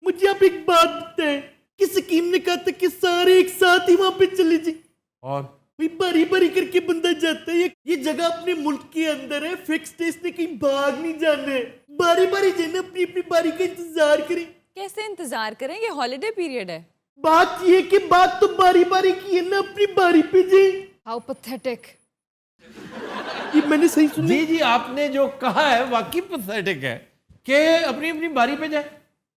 मुझे आप एक बात बताएं कि स्कीम ने कहा था कि सारे एक साथ ही वहां पे चले जी, और भाई बारी बारी करके बंदा जाता है। ये जगह अपने मुल्क के अंदर है, फिक्स है, इसने कहीं भाग नहीं जाना है। बारी बारी जाना, अपनी अपनी बारी का इंतजार करें। कैसे इंतजार करें? ये हॉलिडे पीरियड है। बात ये कि बात तो बारी बारी की है ना, अपनी बारी पे जाए। How pathetic. ये मैंने सही सुना? जी जी, आपने जो कहा है वाकई पैथेटिक है कि अपनी अपनी बारी पे जाए।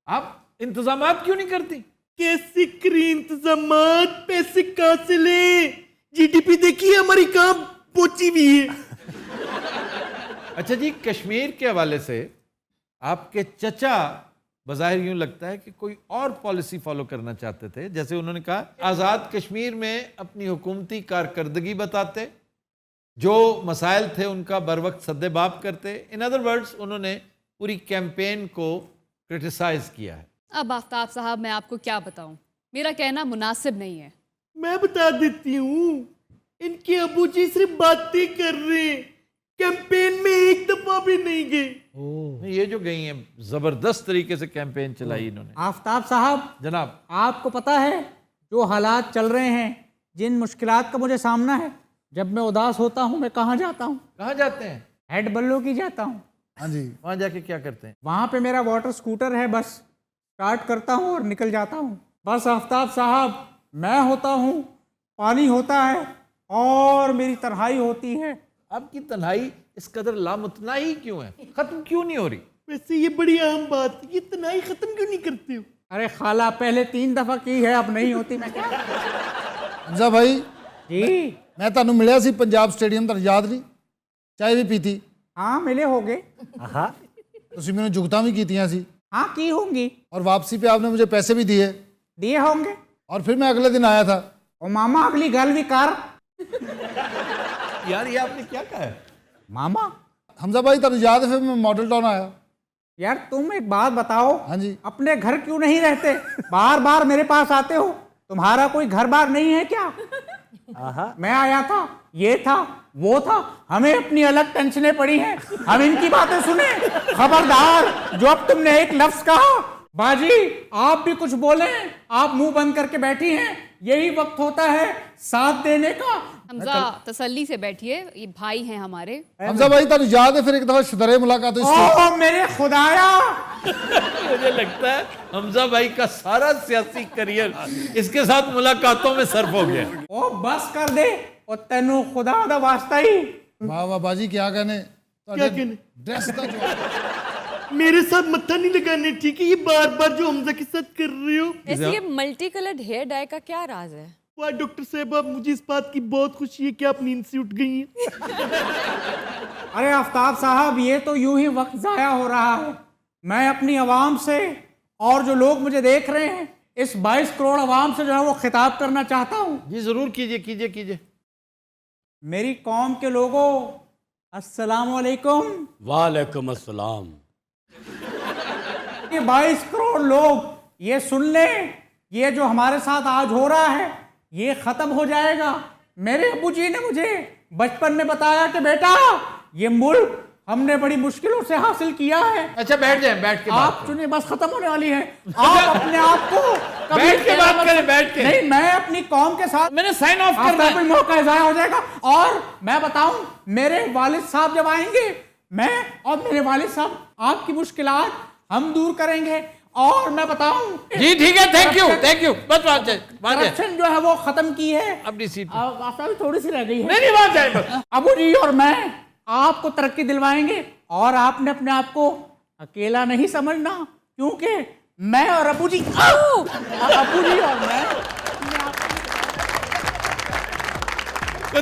आप इंतजामात क्यों नहीं करती? कैसे करें इंतजामात? पैसे कहां से लें? जीडीपी देखिए हमारी कहां पहुंची हुई है। अच्छा जी, कश्मीर के हवाले से आपके चचा बज़ाहिर यूं लगता है कि कोई और पॉलिसी फॉलो करना चाहते थे। जैसे उन्होंने कहा आज़ाद कश्मीर में अपनी हुकूमती कारकर्दगी बताते, जो मसाइल थे उनका बर वक्त सद्देबाब करते। इन अदर वर्ड्स, उन्होंने पूरी कैंपेन को क्रिटिसाइज किया है। अब आफ्ताब साहब, मैं आपको क्या बताऊं, मेरा कहना मुनासिब नहीं है। मैं बता देती हूँ, इनके अबूजी सिर्फ बातें कर रहे हैं, कैंपेन में एक दफा भी नहीं गए। ये जो गई हैं, जबरदस्त तरीके से कैंपेन चलाई इन्होंने। आफ्ताब साहब जनाब, आपको पता है जो हालात चल रहे हैं, जिन मुश्किलात का मुझे सामना है, जब मैं उदास होता हूँ मैं कहाँ जाता हूँ? कहाँ जाते हैं? हेड बल्लो की जाता हूँ। हाँ जी। वहाँ जाके क्या करते हैं? वहाँ पे मेरा वाटर स्कूटर है, बस स्टार्ट करता हूँ और निकल जाता हूँ। बस आफ्ताब साहब, मैं होता हूँ, पानी होता है और मेरी तन्हाई होती है। आपकी तन्हाई इस कदर लामुतनाही क्यों है? खत्म क्यों नहीं हो रही? वैसे ये बड़ी आम बात है, ये तन्हाई खत्म क्यों नहीं करते हो? अरे खाला, पहले 3 दफा की है, अब नहीं होती। मैं क्या? हमजा भाई जी, मैं ਤੁਹਾਨੂੰ ਮਿਲਿਆ ਸੀ पंजाब स्टेडियम, ਤੁਹਾਨੂੰ याद नहीं? चाय भी पी थी? हाँ मिले होगे। हाँ, ਤੁਸੀਂ ਮੈਨੂੰ जुगतां भी कीतियां सी, हाँ की होंगी। और वापसी पे आपने मुझे पैसे भी दिए। दिए होंगे। और फिर मैं अगले दिन आया था। ओ मामा, अगली गल भी कर। यार ये आपने क्या कहा है? मामा हमजा भाई ਤੁਹਾਨੂੰ याद है फिर मैं मॉडल टाउन आया, यार तुम एक बात बताओ, हाँ जी। अपने घर क्यों नहीं रहते? बार बार मेरे पास आते हो, तुम्हारा कोई घर बार नहीं है क्या? मैं आया था, ये था, वो था, हमें अपनी अलग टेंशनें पड़ी हैं, हम इनकी बातें सुने? खबरदार, जो अब तुमने एक लफ्ज कहा, बाजी आप भी कुछ बोले, आप मुंह बंद करके बैठी हैं, यही वक्त होता है साथ देने का। हमजा तसल्ली से बैठिए, ये भाई हैं हमारे। हमजा भाई तुम याद है फिर एक दफा शदरे मुलाकात हुई ओह मेरे खुदाया, मुझे लगता है हमजा भाई का सारा सियासी करियर इसके साथ मुलाकातों में सर्फ हो गया। ओ बस कर दे, ओ तेनू खुदा दा वास्ता ही। वाह वाह बाजी क्या कहने क्या कहने? ड्रेस का जो मेरे साथ मत्था नहीं लगाने, ठीक है? ये बार बार जो हमजा के साथ कर रहे हो। ऐसे ये मल्टी कलर्ड हेयर डाई का क्या राज है? वाह डॉक्टर साहब, आप मुझे इस बात की बहुत खुशी है कि आप नींद से उठ गई हैं। अरे आफ्ताब साहब, ये तो यूं ही वक्त जाया हो रहा है। मैं अपनी आवाम से और जो लोग मुझे देख रहे हैं, इस 22 करोड़ आवाम से जो है वो खिताब करना चाहता हूँ। जी जरूर कीजिए कीजिए कीजिए। मेरी कौम के लोगों, अस्सलाम वालेकुम। वालेकुम अस्सलाम। ये 22 करोड़ लोग ये सुन लें, ये जो हमारे साथ आज हो रहा है ये खत्म हो जाएगा। मेरे अबू जी ने मुझे बचपन में बताया कि बेटा ये मुल्क हमने बड़ी मुश्किलों से हासिल किया है। अच्छा बैठ जाएं, बैठ के आप चुने, बस खत्म होने वाली है। आप अपने आप को बैठ के बात करें, बैठ के नहीं, मैं अपनी कौम के साथ मैंने साइन ऑफ करना है। मौका ज़ाया हो जाएगा। और मैं बताऊं, मेरे वालिद साहब जब आएंगे, मैं और मेरे वालिद साहब आपकी मुश्किलात हम दूर करेंगे। और मैं बताऊं जी ठीक है, थैंक यू बस बात करप्शन जो है वो खत्म की है। अपनी सीट भी थोड़ी सी रह गई है। नहीं बात जाए बस। अबू जी और मैं आपको तरक्की दिलवाएंगे, और आपने अपने आप को अकेला नहीं समझना, क्योंकि मैं और अबू जी और मैं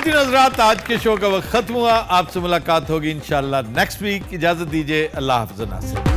हज़रात, आज के शो का वक्त खत्म हुआ। आपसे मुलाकात होगी इंशाल्लाह नेक्स्ट वीक। इजाजत दीजिए, अल्लाह हाफ़िज़।